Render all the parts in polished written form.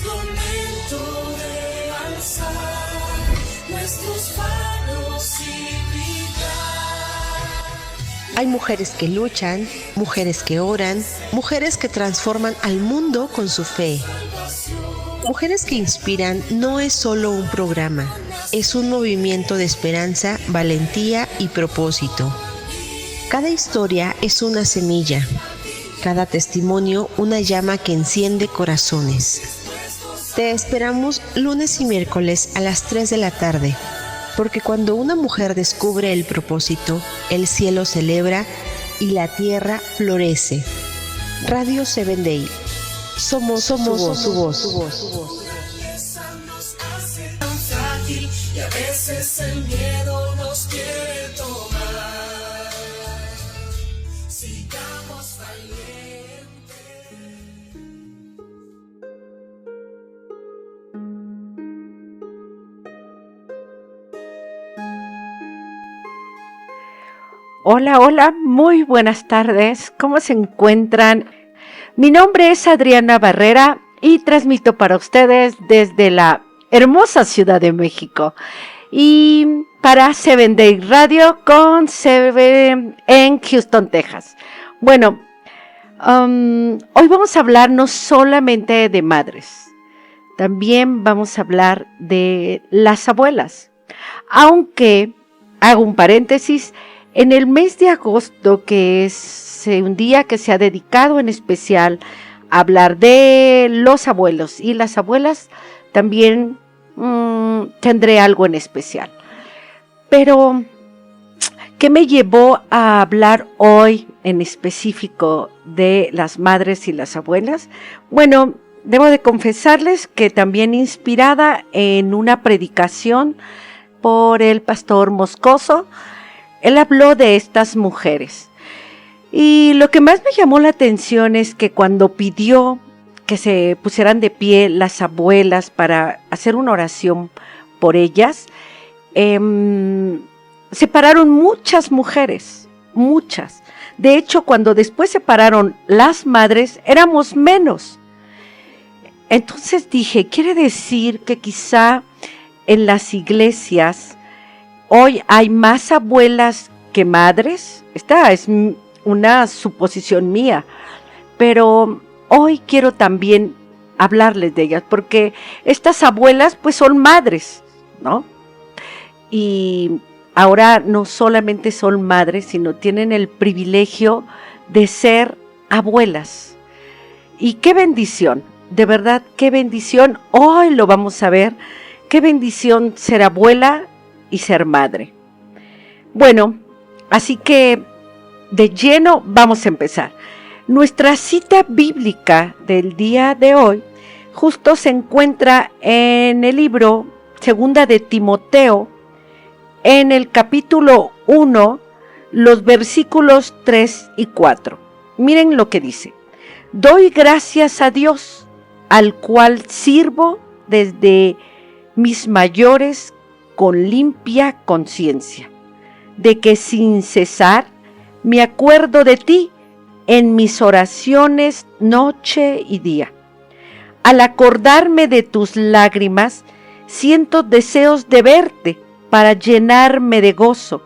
momento de alzar nuestros faros y brillar. Hay mujeres que luchan, mujeres que oran, mujeres que transforman al mundo con su fe. Mujeres que inspiran no es solo un programa, es un movimiento de esperanza, valentía y propósito. Cada historia es una semilla, cada testimonio una llama que enciende corazones. Te esperamos lunes y miércoles a las 3 de la tarde, porque cuando una mujer descubre el propósito, el cielo celebra y la tierra florece. Radio 7 Day. Somos su voz. Esa nos hace tan frágil y a veces el miedo nos quiere tomar. Sigamos valientes. Hola, hola, muy buenas tardes. ¿Cómo se encuentran? Mi nombre es Adriana Barrera y transmito para ustedes desde la hermosa Ciudad de México y para 7 Day Radio con sede en Houston, Texas. Bueno, hoy vamos a hablar no solamente de madres, también vamos a hablar de las abuelas. Aunque, hago un paréntesis, en el mes de agosto, que es un día que se ha dedicado en especial a hablar de los abuelos y las abuelas, también tendré algo en especial. Pero, ¿qué me llevó a hablar hoy en específico de las madres y las abuelas? Bueno, debo de confesarles que también inspirada en una predicación por el pastor Moscoso, él habló de estas mujeres. Y lo que más me llamó la atención es que cuando pidió que se pusieran de pie las abuelas para hacer una oración por ellas, se pararon muchas mujeres, muchas. De hecho, cuando después se pararon las madres, éramos menos. Entonces dije, quiere decir que quizá en las iglesias hoy hay más abuelas que madres. Esta es una suposición mía, pero hoy quiero también hablarles de ellas, porque estas abuelas pues son madres, ¿no? Y ahora no solamente son madres, sino tienen el privilegio de ser abuelas. Y qué bendición, de verdad, qué bendición, hoy lo vamos a ver, qué bendición ser abuela y ser madre. Bueno, así que de lleno vamos a empezar. Nuestra cita bíblica del día de hoy justo se encuentra en el libro Segunda de Timoteo, en el capítulo 1, los versículos 3 y 4. Miren lo que dice. Doy gracias a Dios, al cual sirvo desde mis mayores con limpia conciencia, de que sin cesar me acuerdo de ti en mis oraciones noche y día. Al acordarme de tus lágrimas, siento deseos de verte para llenarme de gozo,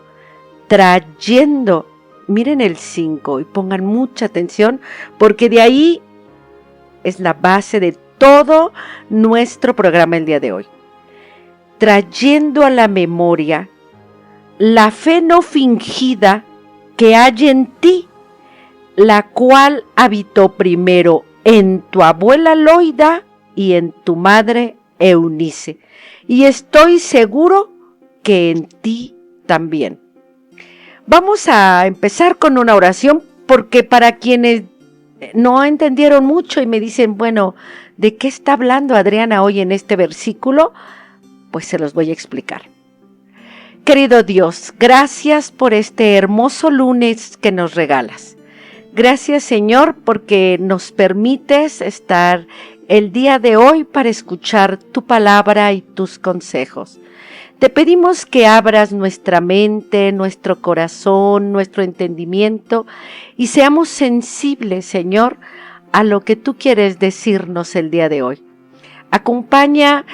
trayendo, miren el 5 y pongan mucha atención, porque de ahí es la base de todo nuestro programa el día de hoy. Trayendo a la memoria la fe no fingida que hay en ti, la cual habitó primero en tu abuela Loida y en tu madre Eunice, y estoy seguro que en ti también. Vamos a empezar con una oración, porque para quienes no entendieron mucho y me dicen, bueno, ¿de qué está hablando Adriana hoy en este versículo? Pues se los voy a explicar. Querido Dios, gracias por este hermoso lunes que nos regalas. Gracias, Señor, porque nos permites estar el día de hoy para escuchar tu palabra y tus consejos. Te pedimos que abras nuestra mente, nuestro corazón, nuestro entendimiento y seamos sensibles, Señor, a lo que tú quieres decirnos el día de hoy. Acompaña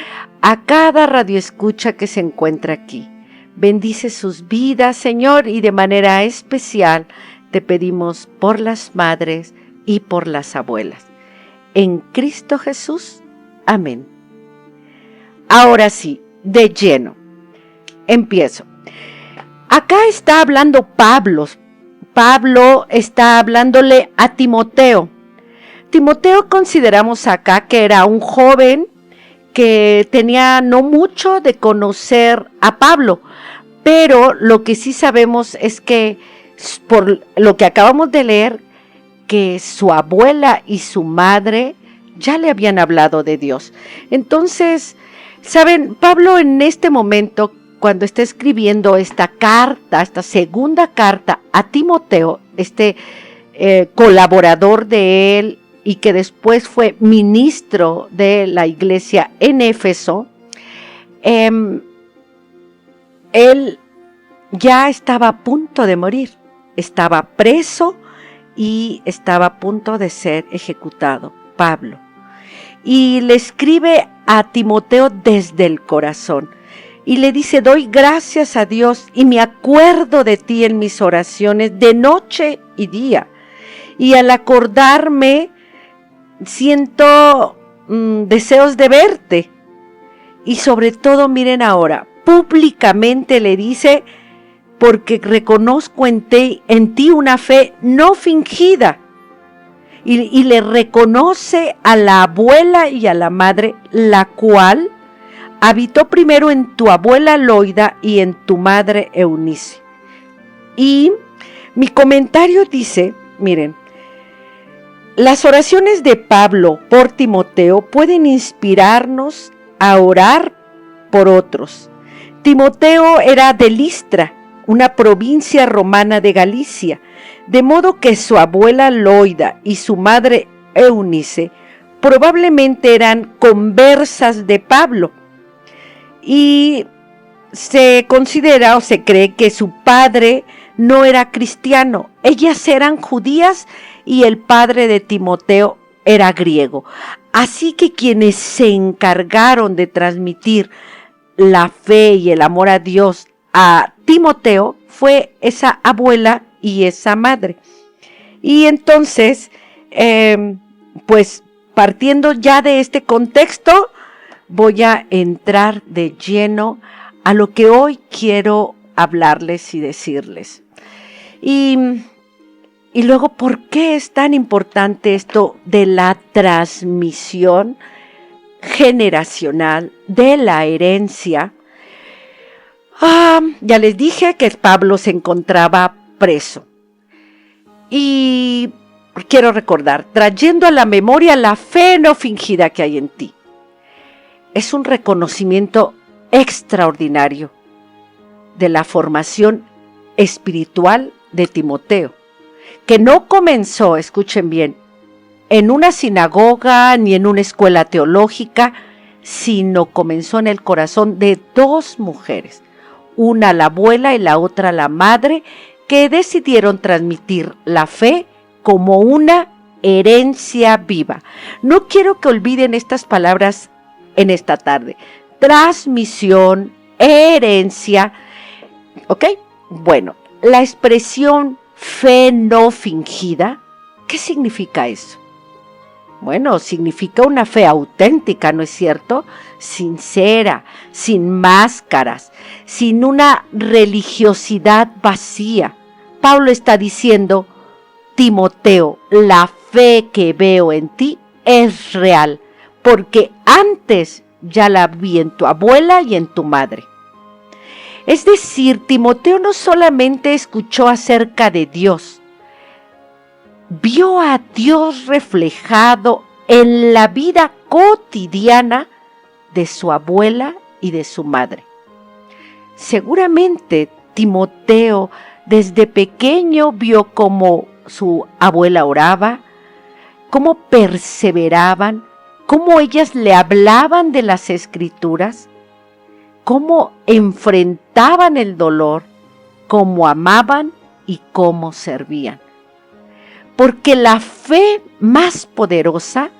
a cada radioescucha que se encuentra aquí. Bendice sus vidas, Señor, y de manera especial te pedimos por las madres y por las abuelas. En Cristo Jesús. Amén. Ahora sí, de lleno. Empiezo. Acá está hablando Pablo. Pablo está hablándole a Timoteo. Timoteo consideramos acá que era un joven que tenía no mucho de conocer a Pablo, pero lo que sí sabemos es que, por lo que acabamos de leer, que su abuela y su madre ya le habían hablado de Dios. Entonces, ¿saben? Pablo en este momento, cuando está escribiendo esta carta, esta segunda carta a Timoteo, colaborador de él y que después fue ministro de la iglesia en Éfeso, él ya estaba a punto de morir, estaba preso y estaba a punto de ser ejecutado, Pablo. Y le escribe a Timoteo desde el corazón y le dice: doy gracias a Dios y me acuerdo de ti en mis oraciones de noche y día. Y al acordarme siento deseos de verte. Y sobre todo, miren ahora, públicamente le dice: porque reconozco en ti una fe no fingida. Y le reconoce a la abuela y a la madre, la cual habitó primero en tu abuela Loida y en tu madre Eunice. Y mi comentario dice, miren, las oraciones de Pablo por Timoteo pueden inspirarnos a orar por otros. Timoteo era de Listra, una provincia romana de Galicia, de modo que su abuela Loida y su madre Eunice probablemente eran conversas de Pablo, y se considera o se cree que su padre no era cristiano. Ellas eran judías y el padre de Timoteo era griego. Así que quienes se encargaron de transmitir la fe y el amor a Dios a Timoteo fue esa abuela y esa madre. Y entonces, pues partiendo ya de este contexto, voy a entrar de lleno a lo que hoy quiero hablarles y decirles. Y luego, ¿por qué es tan importante esto de la transmisión generacional, de la herencia? Ya les dije que Pablo se encontraba preso. Y quiero recordar, trayendo a la memoria la fe no fingida que hay en ti. Es un reconocimiento extraordinario de la formación espiritual de Timoteo, que no comenzó, escuchen bien, en una sinagoga ni en una escuela teológica, sino comenzó en el corazón de dos mujeres, una la abuela y la otra la madre, que decidieron transmitir la fe como una herencia viva. No quiero que olviden estas palabras en esta tarde: transmisión, herencia. ¿Ok? Bueno, la expresión fe no fingida, ¿qué significa eso? Bueno, significa una fe auténtica, ¿no es cierto? Sincera, sin máscaras, sin una religiosidad vacía. Pablo está diciendo: Timoteo, la fe que veo en ti es real, porque antes ya la vi en tu abuela y en tu madre. Es decir, Timoteo no solamente escuchó acerca de Dios, vio a Dios reflejado en la vida cotidiana de su abuela y de su madre. Seguramente Timoteo desde pequeño vio cómo su abuela oraba, cómo perseveraban, cómo ellas le hablaban de las Escrituras, cómo enfrentaban el dolor, cómo amaban y cómo servían. Porque la fe más poderosa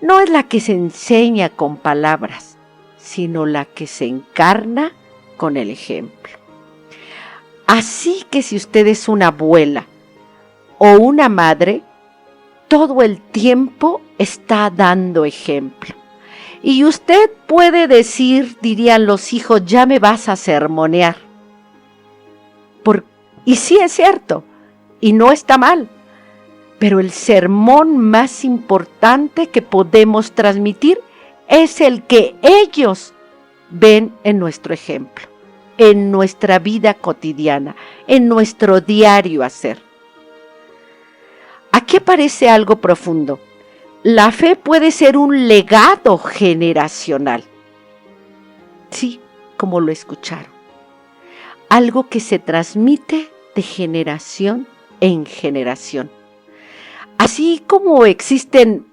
no es la que se enseña con palabras, sino la que se encarna con el ejemplo. Así que si usted es una abuela o una madre, todo el tiempo está dando ejemplo. Y usted puede decir, dirían los hijos, ya me vas a sermonear. Y sí es cierto, y no está mal, pero el sermón más importante que podemos transmitir es el que ellos ven en nuestro ejemplo, en nuestra vida cotidiana, en nuestro diario hacer. Aquí aparece algo profundo. La fe puede ser un legado generacional. Sí, como lo escucharon. Algo que se transmite de generación en generación. Así como existen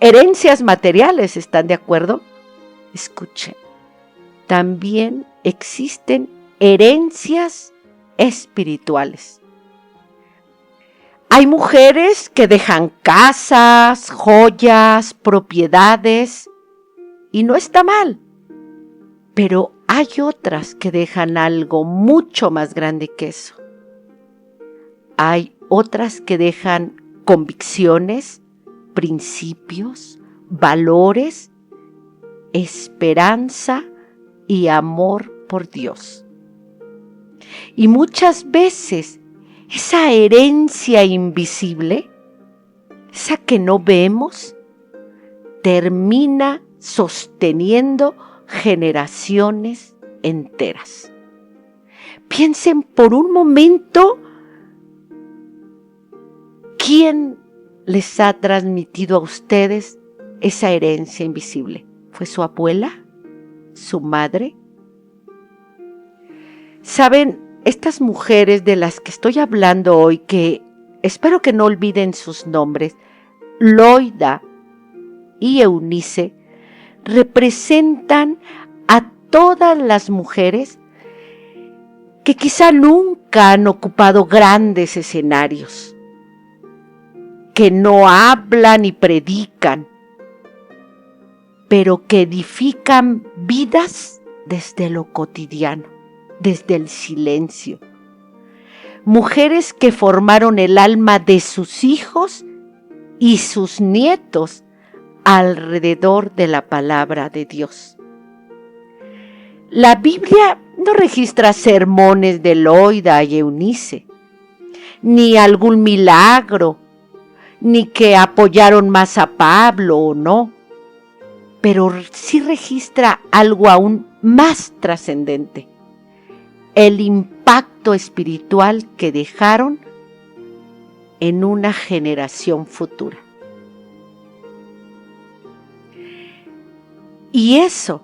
herencias materiales, ¿están de acuerdo? Escuchen. También existen herencias espirituales. Hay mujeres que dejan casas, joyas, propiedades, y no está mal. Pero hay otras que dejan algo mucho más grande que eso. Hay otras que dejan convicciones, principios, valores, esperanza y amor por Dios. Y muchas veces esa herencia invisible, esa que no vemos, termina sosteniendo generaciones enteras. Piensen por un momento quién les ha transmitido a ustedes esa herencia invisible. ¿Fue su abuela? ¿Su madre? ¿Saben? Estas mujeres de las que estoy hablando hoy, que espero que no olviden sus nombres, Loida y Eunice, representan a todas las mujeres que quizá nunca han ocupado grandes escenarios, que no hablan y predican, pero que edifican vidas desde lo cotidiano, desde el silencio. Mujeres que formaron el alma de sus hijos y sus nietos alrededor de la palabra de Dios. La Biblia no registra sermones de Loida y Eunice, ni algún milagro, ni que apoyaron más a Pablo o no, pero sí registra algo aún más trascendente: el impacto espiritual que dejaron en una generación futura. Y eso,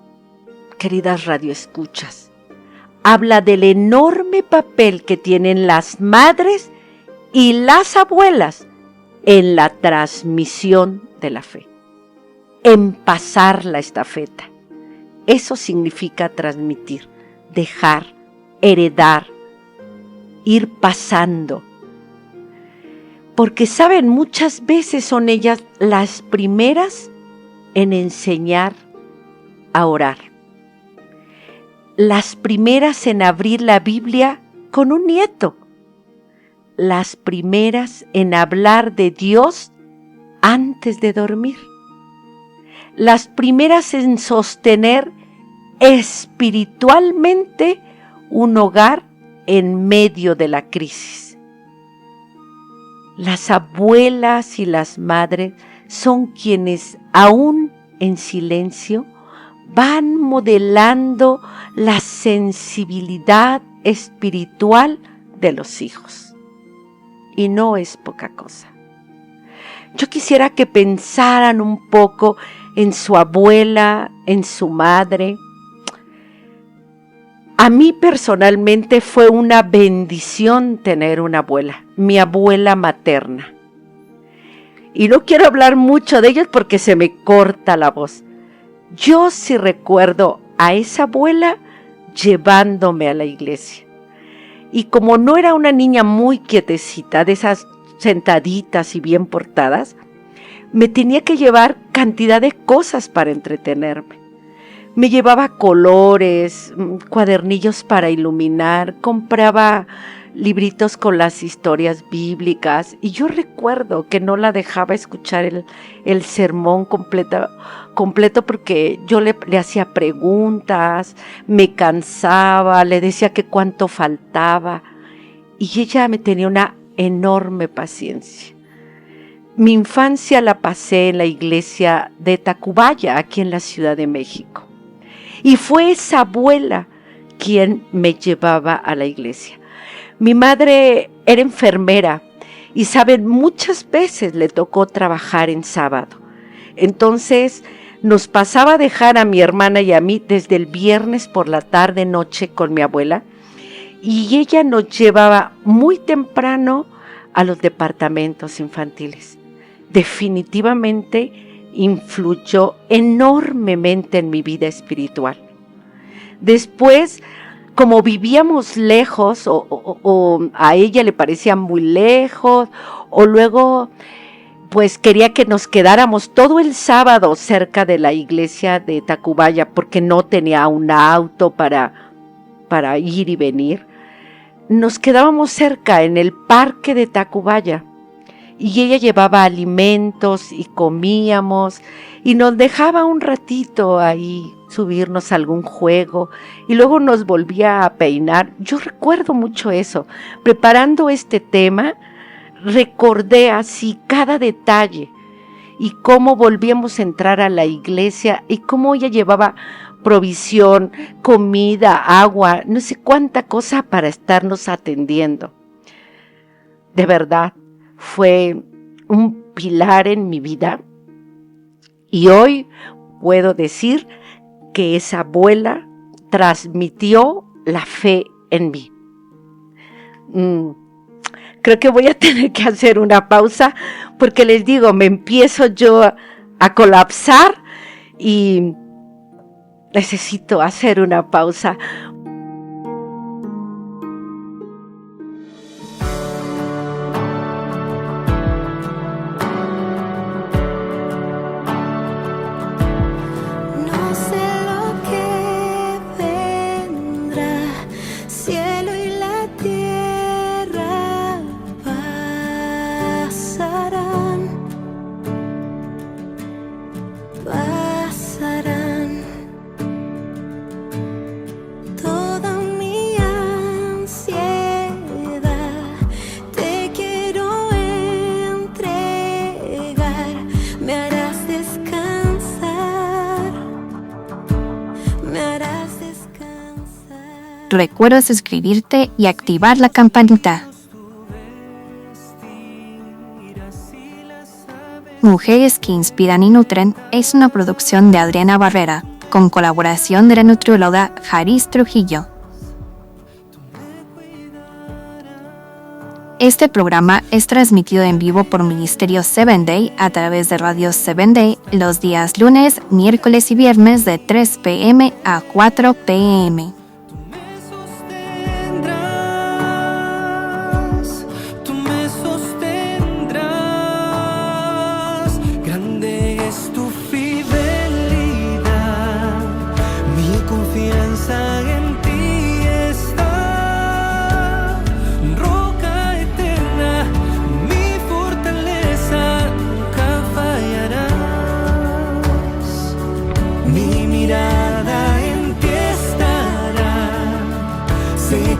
queridas radioescuchas, habla del enorme papel que tienen las madres y las abuelas en la transmisión de la fe, en pasar la estafeta. Eso significa transmitir, dejar, heredar, ir pasando. Porque saben, muchas veces son ellas las primeras en enseñar a orar, las primeras en abrir la Biblia con un nieto, las primeras en hablar de Dios antes de dormir, las primeras en sostener espiritualmente un hogar en medio de la crisis. Las abuelas y las madres son quienes, aún en silencio, van modelando la sensibilidad espiritual de los hijos. Y no es poca cosa. Yo quisiera que pensaran un poco en su abuela, en su madre. A mí personalmente fue una bendición tener una abuela, mi abuela materna. Y no quiero hablar mucho de ellos porque se me corta la voz. Yo sí recuerdo a esa abuela llevándome a la iglesia. Y como no era una niña muy quietecita, de esas sentaditas y bien portadas, me tenía que llevar cantidad de cosas para entretenerme. Me llevaba colores, cuadernillos para iluminar, compraba libritos con las historias bíblicas, y yo recuerdo que no la dejaba escuchar el sermón completo porque yo le hacía preguntas, me cansaba, le decía que cuánto faltaba, y ella me tenía una enorme paciencia. Mi infancia la pasé en la iglesia de Tacubaya, aquí en la Ciudad de México, y fue esa abuela quien me llevaba a la iglesia. Mi madre era enfermera y, saben, muchas veces le tocó trabajar en sábado. Entonces nos pasaba a dejar a mi hermana y a mí desde el viernes por la tarde, noche con mi abuela, y ella nos llevaba muy temprano a los departamentos infantiles. Definitivamente influyó enormemente en mi vida espiritual. Después, como vivíamos lejos, o a ella le parecía muy lejos, o luego pues quería que nos quedáramos todo el sábado cerca de la iglesia de Tacubaya porque no tenía un auto para ir y venir, nos quedábamos cerca en el parque de Tacubaya, y ella llevaba alimentos y comíamos, y nos dejaba un ratito ahí subirnos a algún juego, y luego nos volvía a peinar. Yo recuerdo mucho eso. Preparando este tema, recordé así cada detalle, y cómo volvíamos a entrar a la iglesia, y cómo ella llevaba provisión, comida, agua, no sé cuánta cosa para estarnos atendiendo. De verdad, fue un pilar en mi vida, y hoy puedo decir que esa abuela transmitió la fe en mí. Creo que voy a tener que hacer una pausa porque les digo, me empiezo yo a colapsar y necesito hacer una pausa. Recuerda suscribirte y activar la campanita. Mujeres que inspiran y nutren es una producción de Adriana Barrera, con colaboración de la nutrióloga Haris Trujillo. Este programa es transmitido en vivo por Ministerio 7 Day a través de Radio 7 Day los días lunes, miércoles y viernes de 3 p.m. a 4 p.m.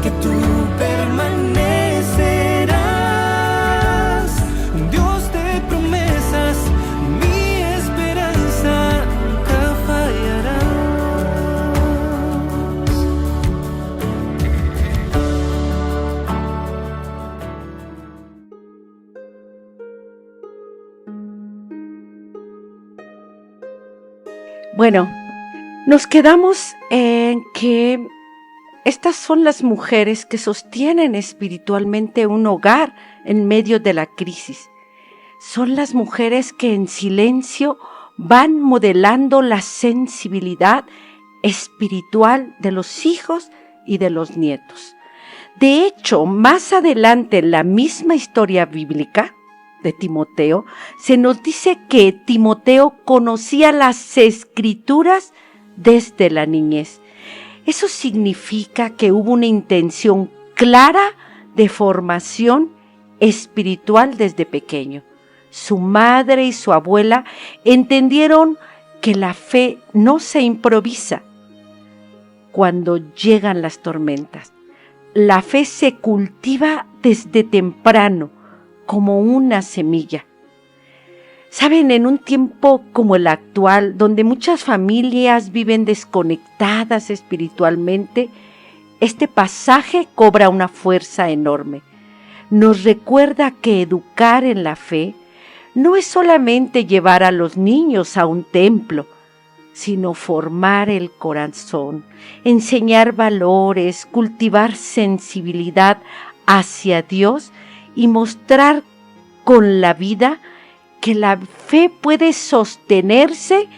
Que tú permanecerás, Dios de promesas, mi esperanza nunca fallarás. Bueno, nos quedamos en que estas son las mujeres que sostienen espiritualmente un hogar en medio de la crisis. Son las mujeres que en silencio van modelando la sensibilidad espiritual de los hijos y de los nietos. De hecho, más adelante en la misma historia bíblica, de Timoteo, se nos dice que Timoteo conocía las Escrituras desde la niñez. Eso significa que hubo una intención clara de formación espiritual desde pequeño. Su madre y su abuela entendieron que la fe no se improvisa cuando llegan las tormentas. La fe se cultiva desde temprano, como una semilla. Saben, en un tiempo como el actual, donde muchas familias viven desconectadas espiritualmente, este pasaje cobra una fuerza enorme. Nos recuerda que educar en la fe no es solamente llevar a los niños a un templo, sino formar el corazón, enseñar valores, cultivar sensibilidad hacia Dios y mostrar con la vida que la fe puede sostenerse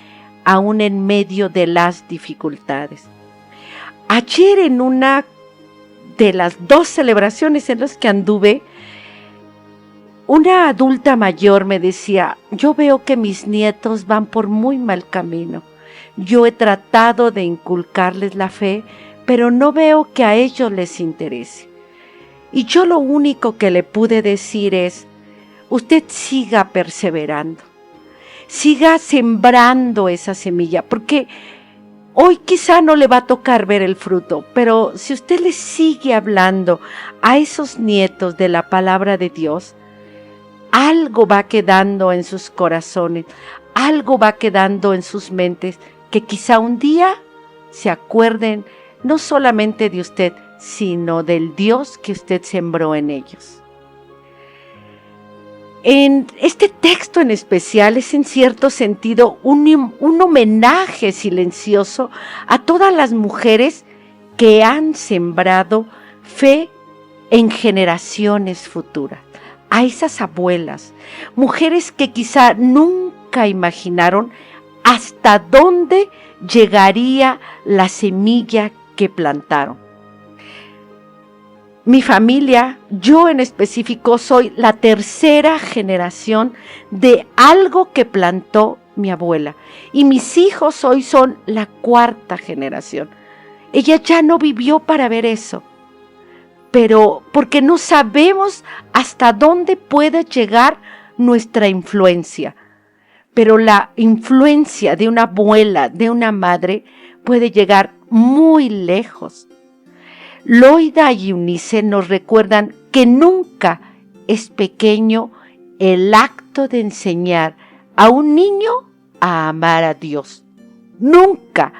aún en medio de las dificultades. Ayer en una de las 2 celebraciones en las que anduve, una adulta mayor me decía: yo veo que mis nietos van por muy mal camino. Yo he tratado de inculcarles la fe, pero no veo que a ellos les interese. Y yo lo único que le pude decir es: usted siga perseverando, siga sembrando esa semilla, porque hoy quizá no le va a tocar ver el fruto, pero si usted le sigue hablando a esos nietos de la palabra de Dios, algo va quedando en sus corazones, algo va quedando en sus mentes, que quizá un día se acuerden no solamente de usted, sino del Dios que usted sembró en ellos. En este texto en especial es en cierto sentido un homenaje silencioso a todas las mujeres que han sembrado fe en generaciones futuras, a esas abuelas, mujeres que quizá nunca imaginaron hasta dónde llegaría la semilla que plantaron. Mi familia, yo en específico, soy la 3ª generación de algo que plantó mi abuela. Y mis hijos hoy son la 4ª generación. Ella ya no vivió para ver eso. Pero porque no sabemos hasta dónde puede llegar nuestra influencia. Pero la influencia de una abuela, de una madre, puede llegar muy lejos. Loida y Eunice nos recuerdan que nunca es pequeño el acto de enseñar a un niño a amar a Dios. Nunca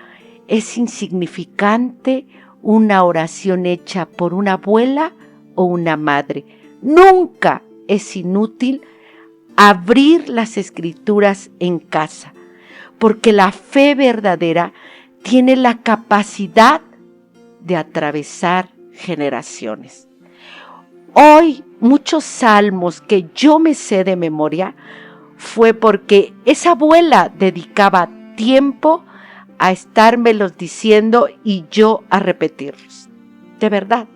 es insignificante una oración hecha por una abuela o una madre. Nunca es inútil abrir las Escrituras en casa, porque la fe verdadera tiene la capacidad de atravesar generaciones. Hoy muchos salmos que yo me sé de memoria fue porque esa abuela dedicaba tiempo a estármelos diciendo y yo a repetirlos. De verdad.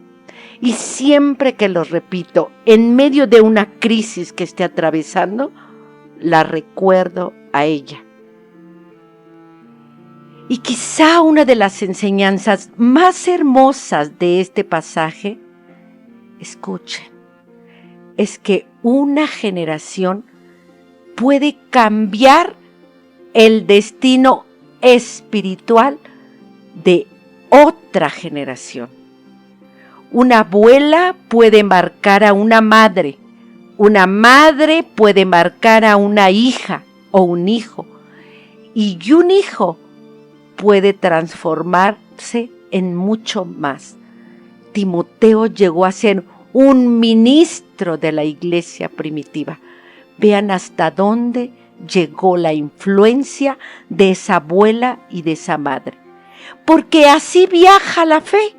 Y siempre que los repito, en medio de una crisis que esté atravesando, la recuerdo a ella. Y quizá una de las enseñanzas más hermosas de este pasaje, escuchen, es que una generación puede cambiar el destino espiritual de otra generación. Una abuela puede marcar a una madre puede marcar a una hija o un hijo, y un hijo puede transformarse en mucho más. Timoteo llegó a ser un ministro de la iglesia primitiva. Vean hasta dónde llegó la influencia de esa abuela y de esa madre. Porque así viaja la fe.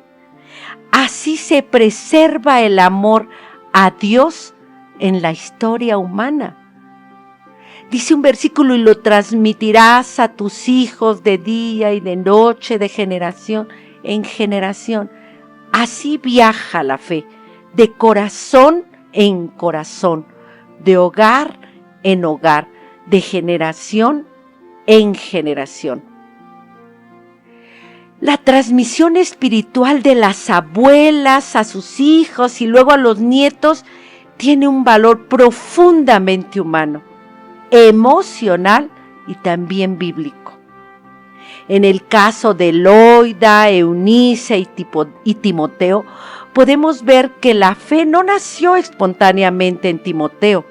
Así se preserva el amor a Dios en la historia humana. Dice un versículo: y lo transmitirás a tus hijos de día y de noche, de generación en generación. Así viaja la fe, de corazón en corazón. de hogar en hogar, de generación en generación. La transmisión espiritual de las abuelas a sus hijos y luego a los nietos tiene un valor profundamente humano, emocional y también bíblico. En el caso de Loida, Eunice y Timoteo, podemos ver que la fe no nació espontáneamente en Timoteo,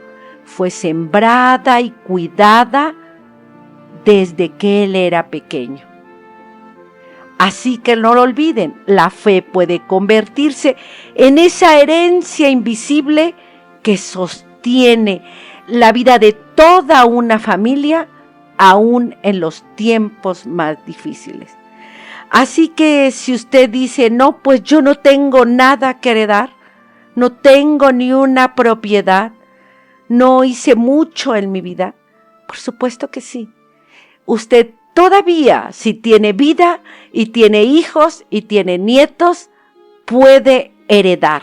fue sembrada y cuidada desde que él era pequeño. Así que no lo olviden, la fe puede convertirse en esa herencia invisible que sostiene la vida de toda una familia, aún en los tiempos más difíciles. Así que si usted dice, no, pues yo no tengo nada que heredar, no tengo ni una propiedad, no hice mucho en mi vida, por supuesto que sí. Usted todavía, si tiene vida y tiene hijos y tiene nietos, puede heredar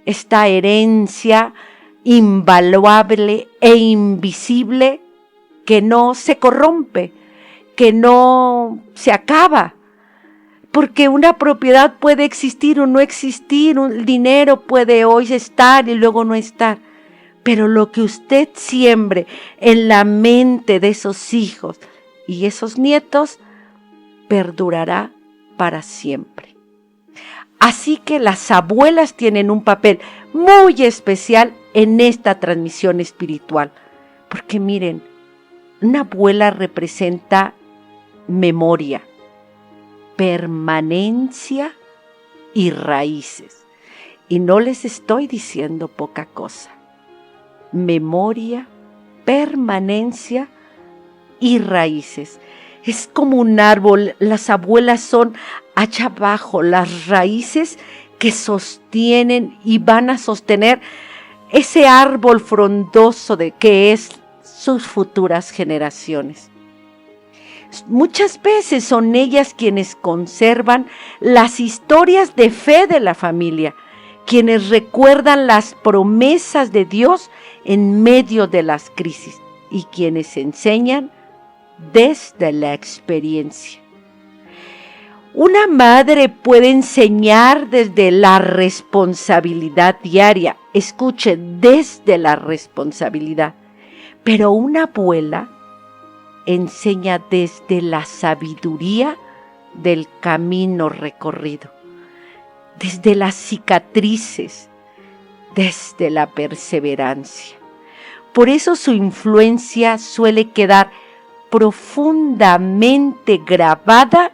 esta herencia invaluable e invisible que no se corrompe, que no se acaba. Porque una propiedad puede existir o no existir, un dinero puede hoy estar y luego no estar. Pero lo que usted siembre en la mente de esos hijos y esos nietos perdurará para siempre. Así que las abuelas tienen un papel muy especial en esta transmisión espiritual. Porque miren, una abuela representa memoria, permanencia y raíces. Y no les estoy diciendo poca cosa. Memoria, permanencia y raíces. Es como un árbol, las abuelas son allá abajo, las raíces que sostienen y van a sostener ese árbol frondoso de que es sus futuras generaciones. Muchas veces son ellas quienes conservan las historias de fe de la familia, quienes recuerdan las promesas de Dios en medio de las crisis y quienes enseñan desde la experiencia. Una madre puede enseñar desde la responsabilidad diaria, escuche, desde la responsabilidad, pero una abuela enseña desde la sabiduría del camino recorrido, desde las cicatrices, desde la perseverancia. Por eso su influencia suele quedar profundamente grabada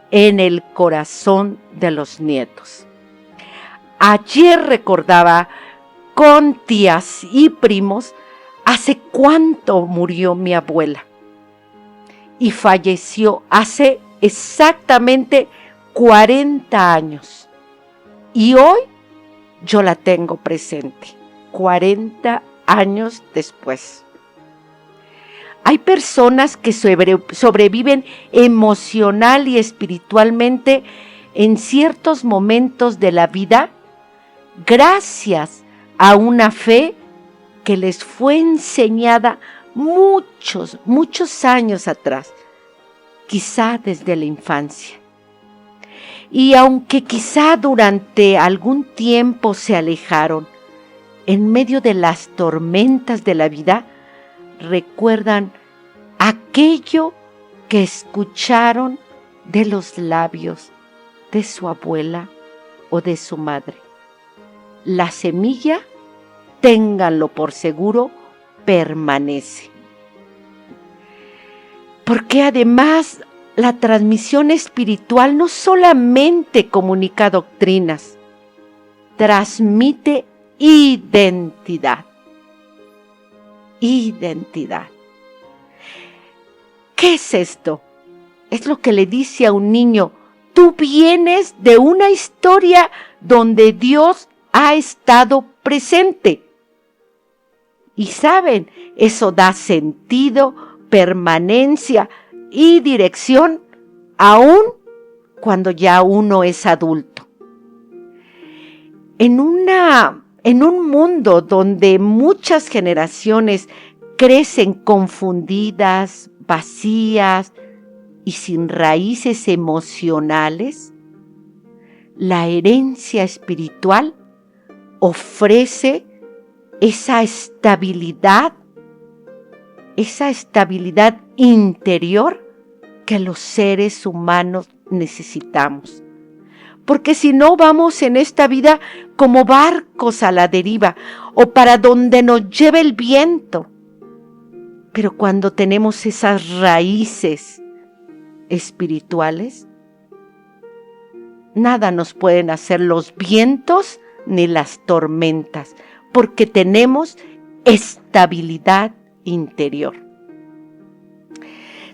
en el corazón de los nietos. Ayer recordaba con tías y primos hace cuánto murió mi abuela. Y falleció hace exactamente 40 años. Y hoy yo la tengo presente, 40 años después. Hay personas que sobreviven emocional y espiritualmente en ciertos momentos de la vida gracias a una fe que les fue enseñada muchos años atrás, quizá desde la infancia. Y aunque quizá durante algún tiempo se alejaron, en medio de las tormentas de la vida, recuerdan aquello que escucharon de los labios de su abuela o de su madre. La semilla, ténganlo por seguro, permanece. Porque además la transmisión espiritual no solamente comunica doctrinas, transmite identidad. Identidad. ¿Qué es esto? Es lo que le dice a un niño: tú vienes de una historia donde Dios ha estado presente. Y saben, eso da sentido, permanencia y dirección, aun cuando ya uno es adulto. En en un mundo donde muchas generaciones crecen confundidas, vacías y sin raíces emocionales, la herencia espiritual ofrece esa estabilidad interior que los seres humanos necesitamos. Porque si no, vamos en esta vida como barcos a la deriva o para donde nos lleve el viento. Pero cuando tenemos esas raíces espirituales, nada nos pueden hacer los vientos ni las tormentas, porque tenemos estabilidad interior.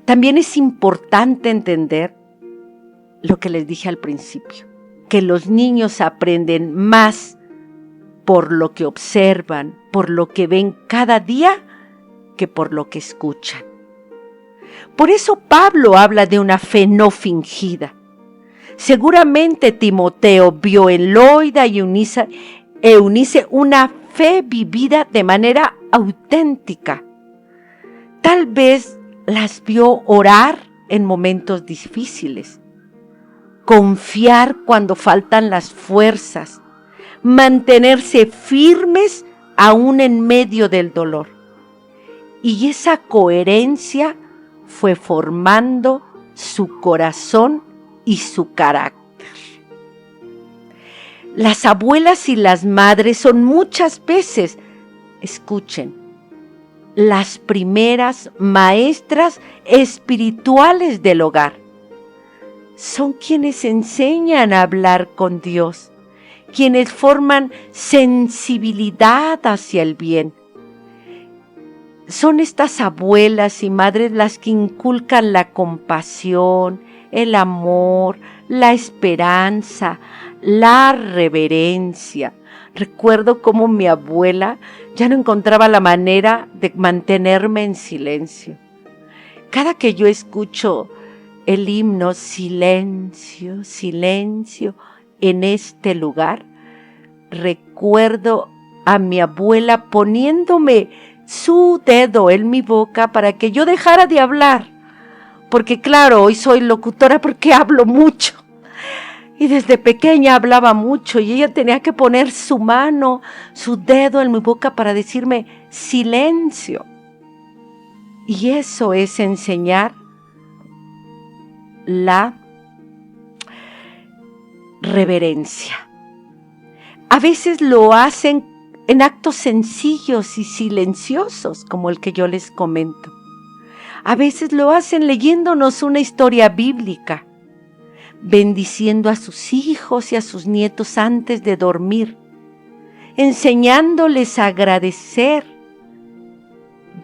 También es importante entender lo que les dije al principio, que los niños aprenden más por lo que observan, por lo que ven cada día, que por lo que escuchan. Por eso Pablo habla de una fe no fingida. Seguramente Timoteo vio en Loida y Eunice una fe vivida de manera auténtica. Tal vez las vio orar en momentos difíciles, confiar cuando faltan las fuerzas, mantenerse firmes aún en medio del dolor. Y esa coherencia fue formando su corazón y su carácter. Las abuelas y las madres son muchas veces, escuchen, las primeras maestras espirituales del hogar. Son quienes enseñan a hablar con Dios, quienes forman sensibilidad hacia el bien. Son estas abuelas y madres las que inculcan la compasión, el amor, la esperanza, la reverencia. Recuerdo cómo mi abuela ya no encontraba la manera de mantenerme en silencio. Cada que yo escucho el himno silencio, silencio en este lugar, recuerdo a mi abuela poniéndome su dedo en mi boca para que yo dejara de hablar. Porque claro, hoy soy locutora porque hablo mucho. Y desde pequeña hablaba mucho y ella tenía que poner su mano, su dedo en mi boca para decirme silencio. Y eso es enseñar la reverencia. A veces lo hacen en actos sencillos y silenciosos, como el que yo les comento. A veces lo hacen leyéndonos una historia bíblica, bendiciendo a sus hijos y a sus nietos antes de dormir, enseñándoles a agradecer,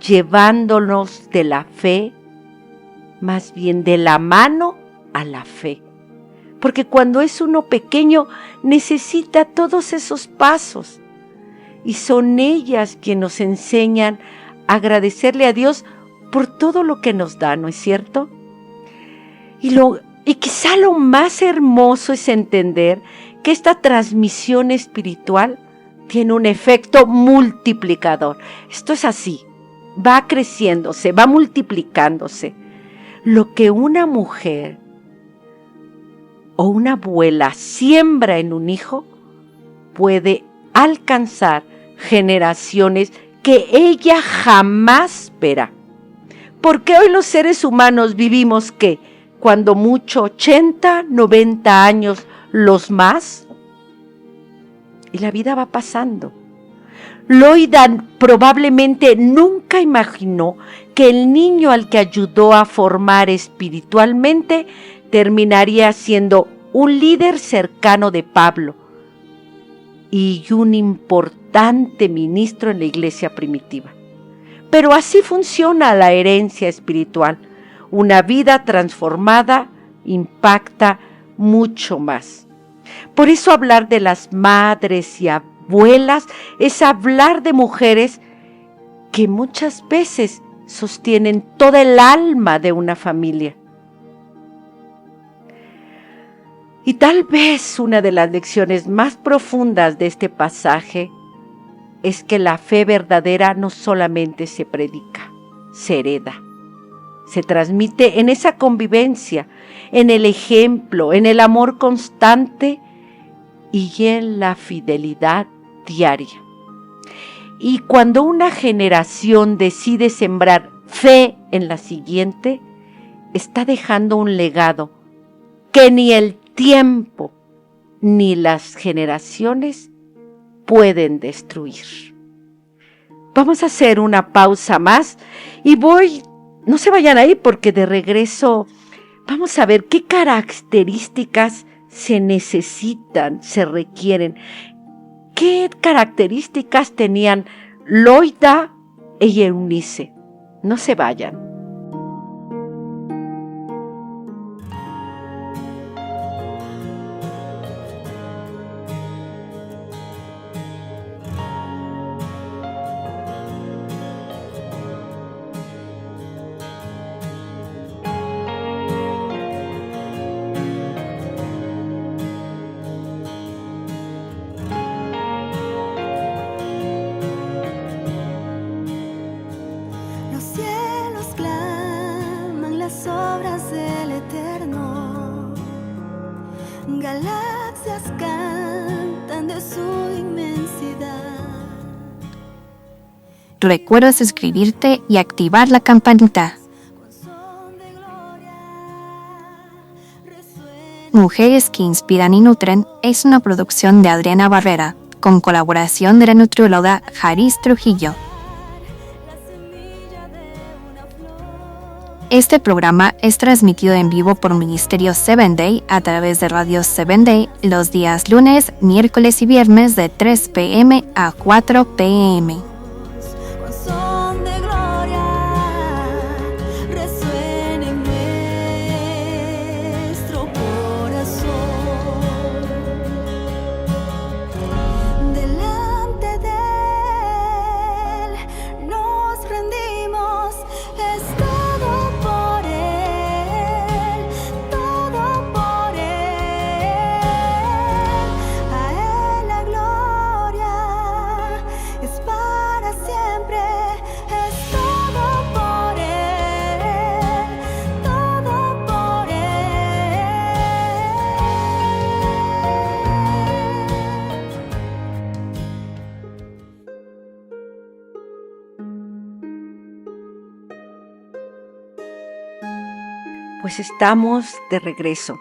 llevándonos de la fe, más bien de la mano a la fe. Porque cuando es uno pequeño necesita todos esos pasos y son ellas quienes nos enseñan a agradecerle a Dios por todo lo que nos da, ¿no es cierto? Y quizá lo más hermoso es entender que esta transmisión espiritual tiene un efecto multiplicador. Esto es así, va creciéndose, va multiplicándose. Lo que una mujer o una abuela siembra en un hijo puede alcanzar generaciones que ella jamás verá. Porque hoy los seres humanos vivimos ¿qué? Cuando mucho 80, 90 años, los más, y la vida va pasando. Loida probablemente nunca imaginó que el niño al que ayudó a formar espiritualmente terminaría siendo un líder cercano de Pablo y un importante ministro en la iglesia primitiva. Pero así funciona la herencia espiritual. Una vida transformada impacta mucho más. Por eso hablar de las madres y abuelas es hablar de mujeres que muchas veces sostienen toda el alma de una familia. Y tal vez una de las lecciones más profundas de este pasaje es que la fe verdadera no solamente se predica, se hereda, se transmite en esa convivencia, en el ejemplo, en el amor constante y en la fidelidad diaria. Y cuando una generación decide sembrar fe en la siguiente, está dejando un legado que ni el tiempo ni las generaciones pueden destruir. Vamos a hacer una pausa más y no se vayan ahí porque de regreso vamos a ver qué características se necesitan, se requieren. ¿Qué características tenían Loida y Eunice? No se vayan. Galaxias cantan de su inmensidad. Recuerda suscribirte y activar la campanita. Mujeres que inspiran y nutren es una producción de Adriana Barrera, con colaboración de la nutrióloga Haris Trujillo. Este programa es transmitido en vivo por Ministerio 7 Day a través de Radio 7 Day los días lunes, miércoles y viernes de 3 p.m. a 4 p.m. Son de gloria, resuena en nuestro corazón. Delante de Él nos rendimos, es todo por Él, todo por Él. A Él la gloria es para siempre, es todo por Él, todo por Él. Pues estamos de regreso.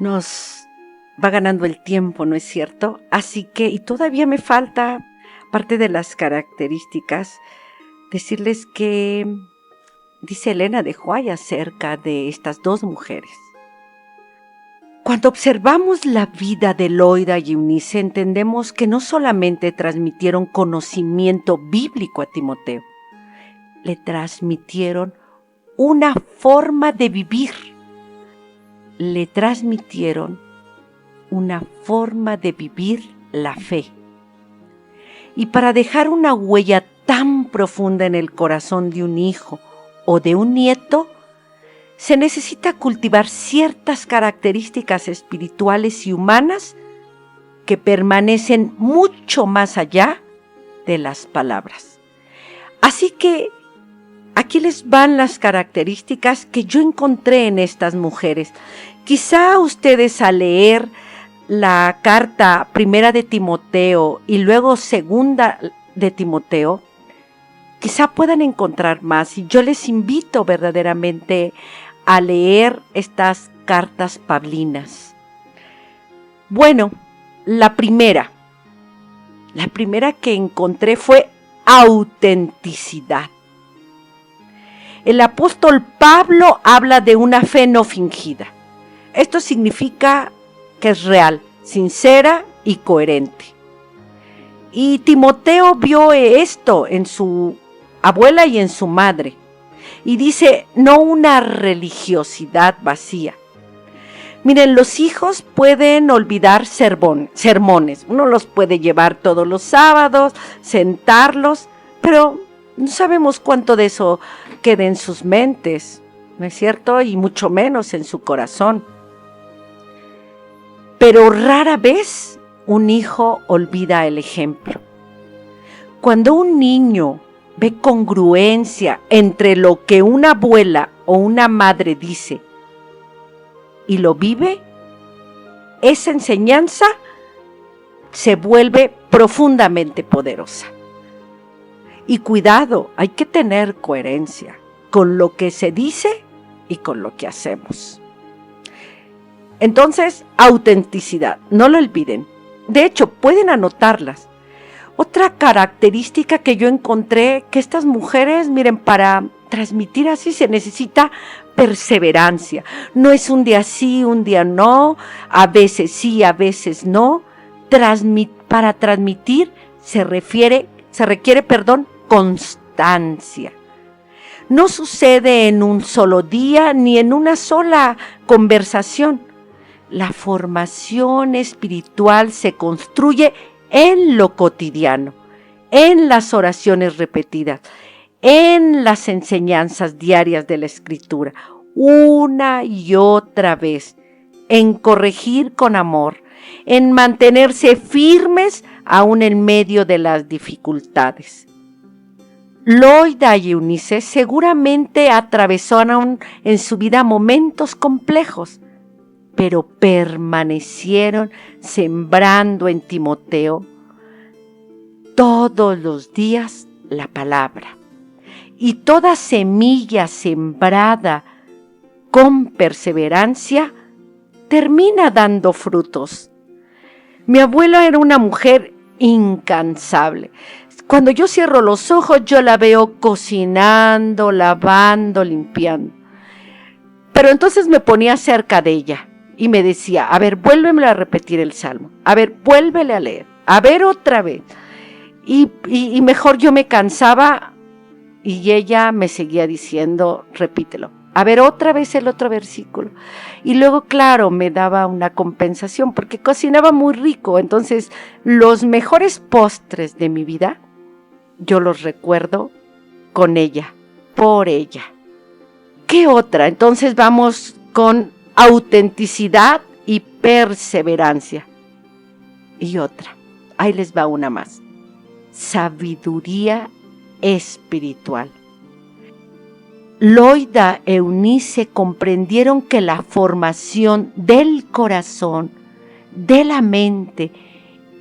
Nos va ganando el tiempo, ¿no es cierto? Así que, y todavía me falta, parte de las características, decirles que dice Elena de Huay acerca de estas dos mujeres. Cuando observamos la vida de Loida y Eunice, entendemos que no solamente transmitieron conocimiento bíblico a Timoteo, le transmitieron una forma de vivir. Le transmitieron una forma de vivir la fe. Y para dejar una huella tan profunda en el corazón de un hijo o de un nieto, se necesita cultivar ciertas características espirituales y humanas que permanecen mucho más allá de las palabras. Así que aquí les van las características que yo encontré en estas mujeres. Quizá ustedes al leer la carta primera de Timoteo y luego segunda de Timoteo, quizá puedan encontrar más. Y yo les invito verdaderamente a leer estas cartas paulinas. Bueno, la primera que encontré fue autenticidad. El apóstol Pablo habla de una fe no fingida. Esto significa que es real, sincera y coherente. Y Timoteo vio esto en su abuela y en su madre. Y dice, no una religiosidad vacía. Miren, los hijos pueden olvidar sermones. Uno los puede llevar todos los sábados, sentarlos, pero no sabemos cuánto de eso queda en sus mentes, ¿no es cierto? Y mucho menos en su corazón. Pero rara vez un hijo olvida el ejemplo. Cuando un niño ve congruencia entre lo que una abuela o una madre dice y lo vive, esa enseñanza se vuelve profundamente poderosa. Y cuidado, hay que tener coherencia con lo que se dice y con lo que hacemos. Entonces, autenticidad, no lo olviden. De hecho, pueden anotarlas. Otra característica que yo encontré, que estas mujeres, miren, para transmitir así se necesita perseverancia. No es un día sí, un día no, a veces sí, a veces no. Para transmitir se requiere, constancia. No sucede en un solo día ni en una sola conversación. La formación espiritual se construye en lo cotidiano, en las oraciones repetidas, en las enseñanzas diarias de la Escritura, una y otra vez, en corregir con amor, en mantenerse firmes aún en medio de las dificultades. Loida y Eunice seguramente atravesaron en su vida momentos complejos, pero permanecieron sembrando en Timoteo todos los días la palabra. Y toda semilla sembrada con perseverancia termina dando frutos. Mi abuela era una mujer incansable. Cuando yo cierro los ojos, yo la veo cocinando, lavando, limpiando. Pero entonces me ponía cerca de ella y me decía, a ver, vuélveme a repetir el salmo, a ver, vuélvele a leer, a ver otra vez. Y mejor yo me cansaba y ella me seguía diciendo, repítelo, a ver otra vez el otro versículo. Y luego, claro, me daba una compensación porque cocinaba muy rico. Entonces, los mejores postres de mi vida, yo los recuerdo con ella, por ella. ¿Qué otra? Entonces vamos con autenticidad y perseverancia. Y otra, ahí les va una más. Sabiduría espiritual. Loida e Eunice comprendieron que la formación del corazón, de la mente,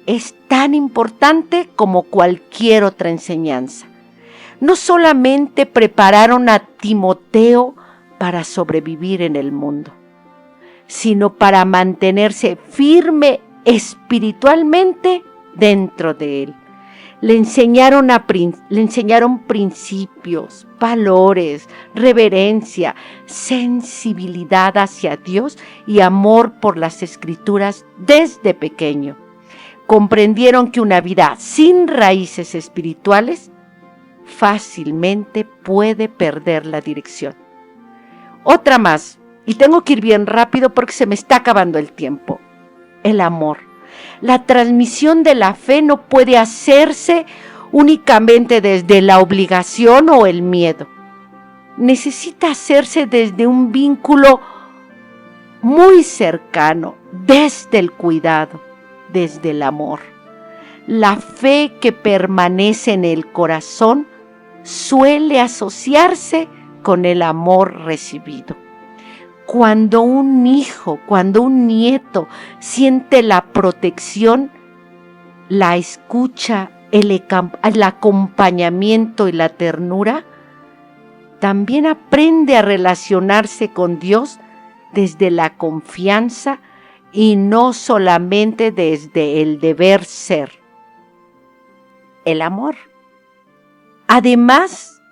es tan importante como cualquier otra enseñanza. No solamente prepararon a Timoteo para sobrevivir en el mundo, sino para mantenerse firme espiritualmente dentro de él. Le enseñaron principios, valores, reverencia, sensibilidad hacia Dios y amor por las Escrituras desde pequeño. Comprendieron que una vida sin raíces espirituales fácilmente puede perder la dirección. Otra más, y tengo que ir bien rápido porque se me está acabando el tiempo. El amor. La transmisión de la fe no puede hacerse únicamente desde la obligación o el miedo. Necesita hacerse desde un vínculo muy cercano, desde el cuidado, desde el amor. La fe que permanece en el corazón suele asociarse con el amor recibido. Cuando un hijo, cuando un nieto siente la protección, la escucha, el acompañamiento y la ternura, también aprende a relacionarse con Dios desde la confianza y no solamente desde el deber ser. El amor. Además,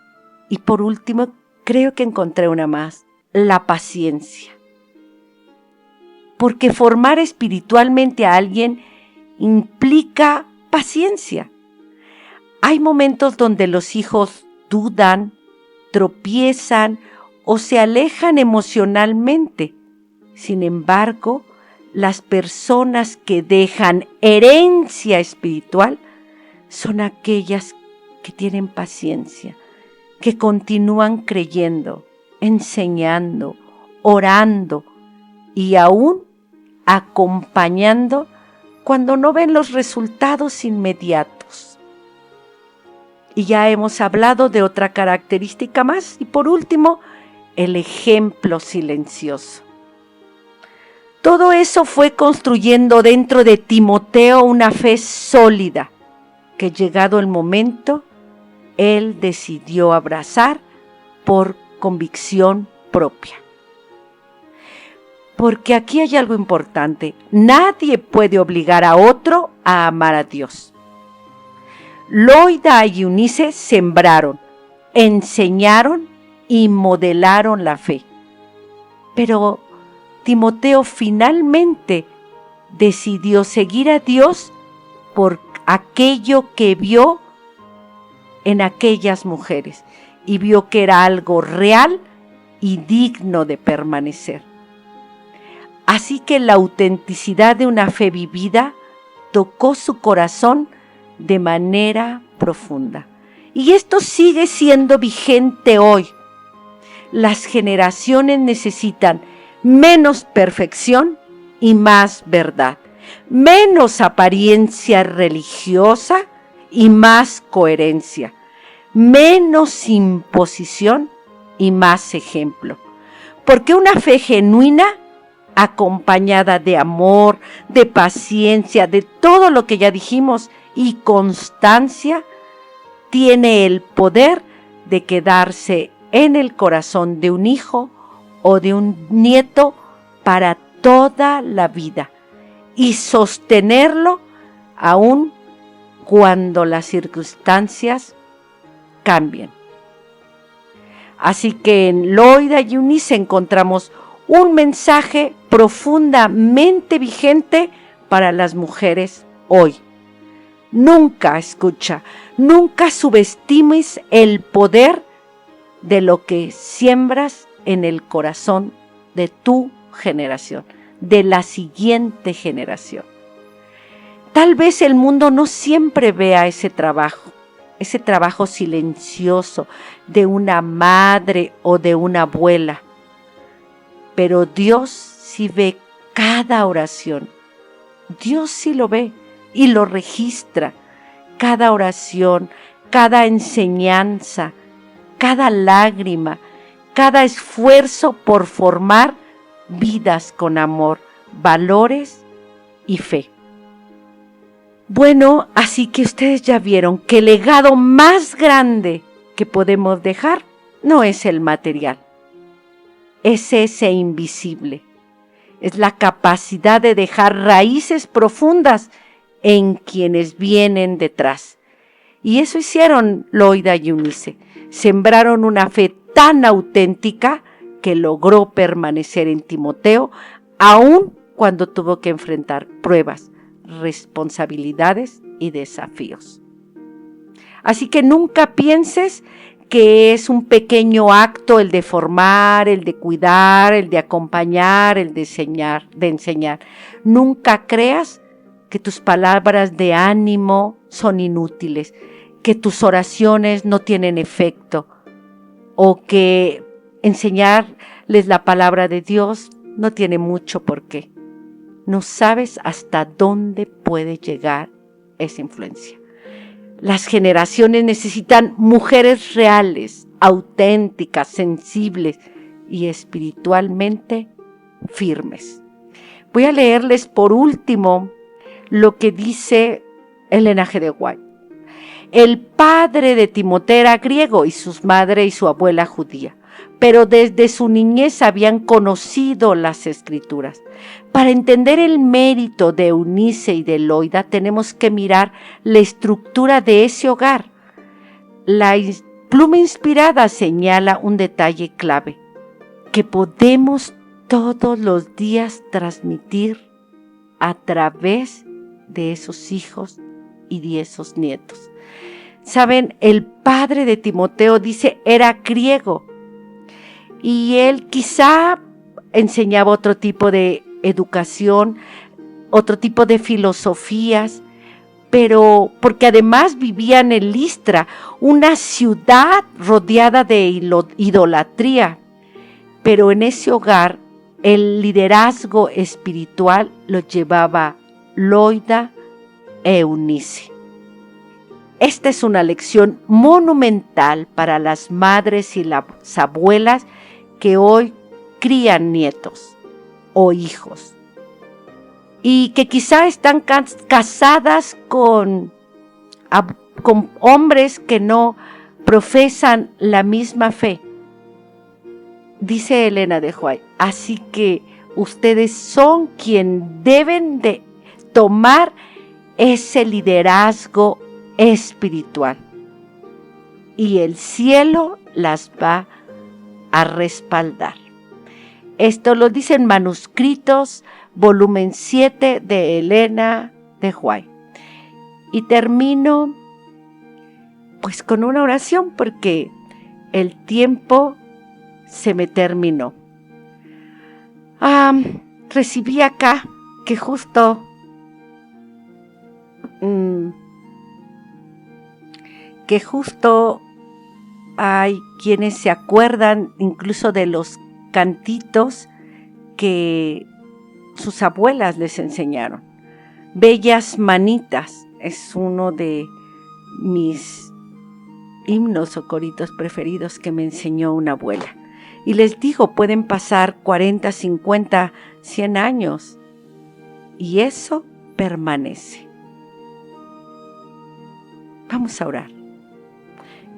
y por último, creo que encontré una más, la paciencia. Porque formar espiritualmente a alguien implica paciencia. Hay momentos donde los hijos dudan, tropiezan o se alejan emocionalmente. Sin embargo, las personas que dejan herencia espiritual son aquellas que tienen paciencia, que continúan creyendo, enseñando, orando y aún acompañando cuando no ven los resultados inmediatos. Y ya hemos hablado de otra característica más. Y por último, el ejemplo silencioso. Todo eso fue construyendo dentro de Timoteo una fe sólida, que llegado el momento, él decidió abrazar por convicción propia. Porque aquí hay algo importante. Nadie puede obligar a otro a amar a Dios. Loida y Eunice sembraron, enseñaron y modelaron la fe. Pero Timoteo finalmente decidió seguir a Dios por aquello que vio en aquellas mujeres y vio que era algo real y digno de permanecer. Así que la autenticidad de una fe vivida tocó su corazón de manera profunda. Y esto sigue siendo vigente hoy. Las generaciones necesitan menos perfección y más verdad, menos apariencia religiosa y más coherencia, menos imposición y más ejemplo. Porque una fe genuina, acompañada de amor, de paciencia, de todo lo que ya dijimos, y constancia, tiene el poder de quedarse en el corazón de un hijo o de un nieto para toda la vida y sostenerlo aun cuando las circunstancias cambien. Así que en Loida y Eunice encontramos un mensaje profundamente vigente para las mujeres hoy. Nunca subestimes el poder de lo que siembras en el corazón de tu generación, de la siguiente generación. Tal vez el mundo no siempre vea ese trabajo silencioso de una madre o de una abuela, pero Dios sí ve cada oración. Dios sí lo ve y lo registra. Cada oración, cada enseñanza, cada lágrima, cada esfuerzo por formar vidas con amor, valores y fe. Bueno, así que ustedes ya vieron que el legado más grande que podemos dejar no es el material, es ese invisible. Es la capacidad de dejar raíces profundas en quienes vienen detrás. Y eso hicieron Loida y Eunice. Sembraron una fe tan auténtica que logró permanecer en Timoteo, aun cuando tuvo que enfrentar pruebas, responsabilidades y desafíos. Así que nunca pienses que es un pequeño acto el de formar, el de cuidar, el de acompañar, el de enseñar. Nunca creas que tus palabras de ánimo son inútiles, que tus oraciones no tienen efecto, o que enseñarles la palabra de Dios no tiene mucho por qué. No sabes hasta dónde puede llegar esa influencia. Las generaciones necesitan mujeres reales, auténticas, sensibles y espiritualmente firmes. Voy a leerles por último lo que dice Elena G. de White. El padre de Timoteo era griego y su madre y su abuela judía, pero desde su niñez habían conocido las Escrituras. Para entender el mérito de Eunice y de Loida tenemos que mirar la estructura de ese hogar. La pluma inspirada señala un detalle clave que podemos todos los días transmitir a través de esos hijos y de esos nietos. Saben, el padre de Timoteo dice era griego y él quizá enseñaba otro tipo de educación, otro tipo de filosofías, pero porque además vivían en Listra, una ciudad rodeada de idolatría. Pero en ese hogar el liderazgo espiritual lo llevaba Loida e Eunice. esta es una lección monumental para las madres y las abuelas que hoy crían nietos o hijos y que quizá están casadas con hombres que no profesan la misma fe. Dice Elena de White, así que ustedes son quien deben de tomar ese liderazgo espiritual y el cielo las va a respaldar. Esto lo dicen Manuscritos, volumen 7 de Elena de White. Y termino pues con una oración porque el tiempo se me terminó. Recibí acá que justo hay quienes se acuerdan incluso de los cantitos que sus abuelas les enseñaron. Bellas manitas es uno de mis himnos o coritos preferidos que me enseñó una abuela. Y les digo, pueden pasar 40, 50, 100 años y eso permanece. Vamos a orar.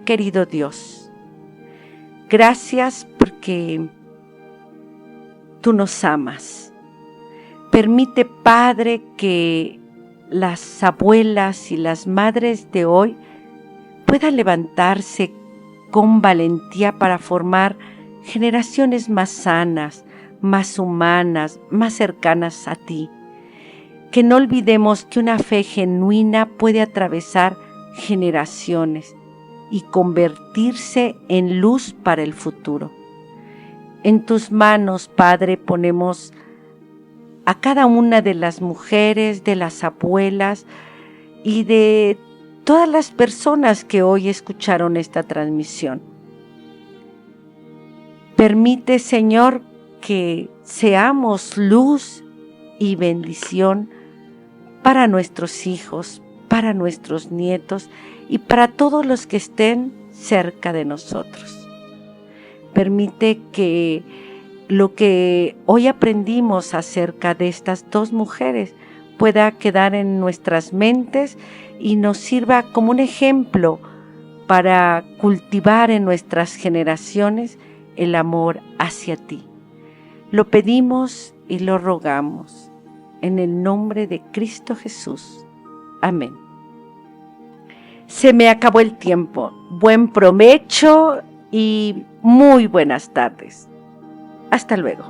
Querido Dios, gracias porque tú nos amas. Permite, Padre, que las abuelas y las madres de hoy puedan levantarse con valentía para formar generaciones más sanas, más humanas, más cercanas a ti. Que no olvidemos que una fe genuina puede atravesar generaciones y convertirse en luz para el futuro. En tus manos, Padre, ponemos a cada una de las mujeres, de las abuelas y de todas las personas que hoy escucharon esta transmisión. Permite, Señor, que seamos luz y bendición para nuestros hijos, para nuestros nietos y para todos los que estén cerca de nosotros. Permite que lo que hoy aprendimos acerca de estas dos mujeres pueda quedar en nuestras mentes y nos sirva como un ejemplo para cultivar en nuestras generaciones el amor hacia ti. Lo pedimos y lo rogamos en el nombre de Cristo Jesús. Amén. Se me acabó el tiempo. Buen provecho y muy buenas tardes. Hasta luego.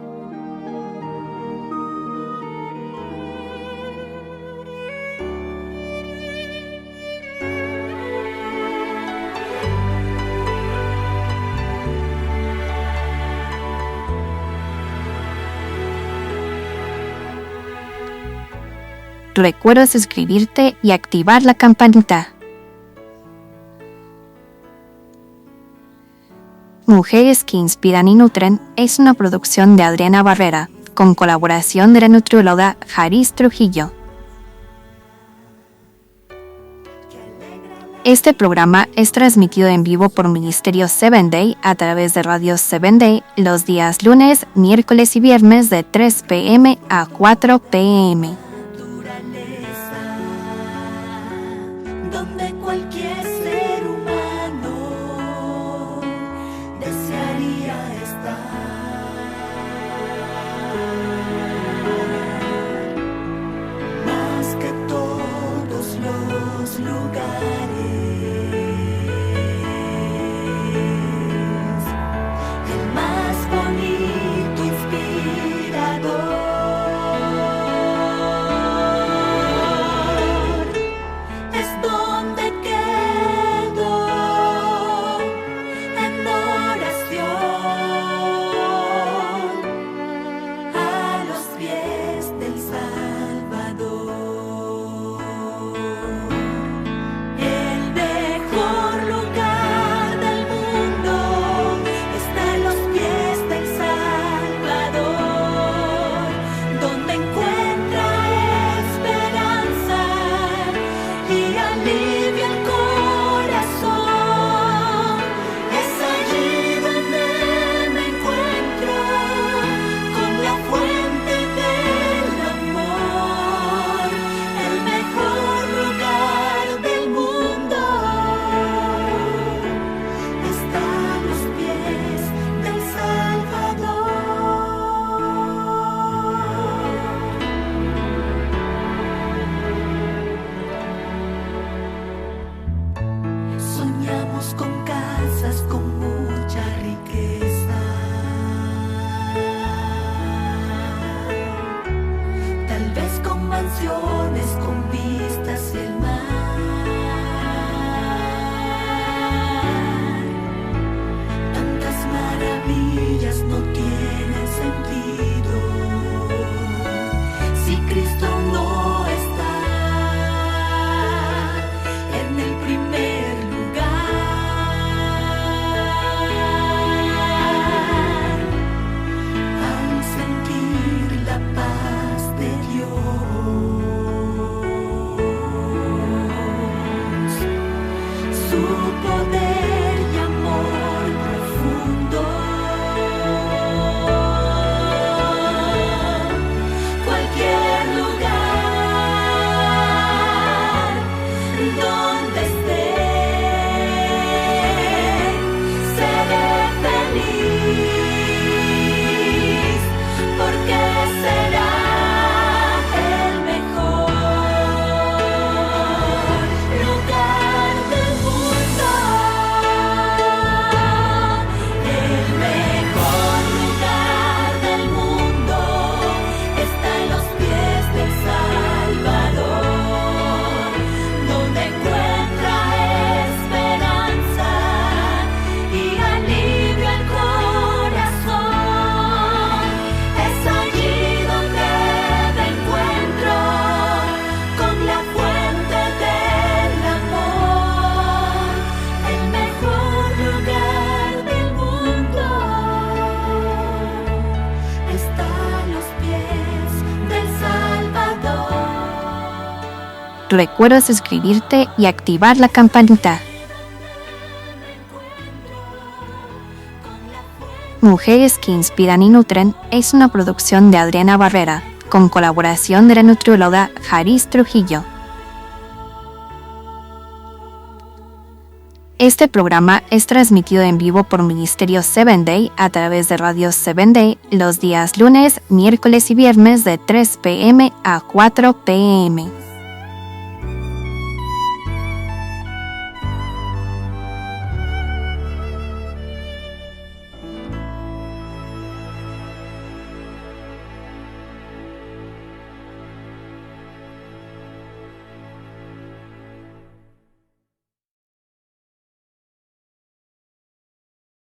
Recuerda suscribirte y activar la campanita. Mujeres que inspiran y nutren es una producción de Adriana Barrera, con colaboración de la nutrióloga Haris Trujillo. Este programa es transmitido en vivo por Ministerio 7 Day a través de Radio 7 Day los días lunes, miércoles y viernes de 3 p.m. a 4 p.m. Donde cualquier ser humano desearía estar, más que todos los lugares, el más bonito, inspirador. tal vez con mansiones, con vistas hacia el mar. Tantas maravillas no tienen sentido si Cristo no está en el primer lugar. Al sentir la paz de Dios, su poder y amor profundo, cualquier lugar donde esté, seré feliz, porque será el mejor lugar del mundo. El mejor lugar del mundo está en los pies del Salvador, donde encuentra esperanza y alivio al corazón. Es allí donde me encuentro con la fuente del amor. El mejor lugar del mundo está a los pies del Salvador. Recuerda suscribirte y activar la campanita. Mujeres que inspiran y nutren es una producción de Adriana Barrera, con colaboración de la nutrióloga Haris Trujillo. Este programa es transmitido en vivo por Ministerio 7 Day a través de Radio 7 Day los días lunes, miércoles y viernes de 3 p.m. a 4 p.m.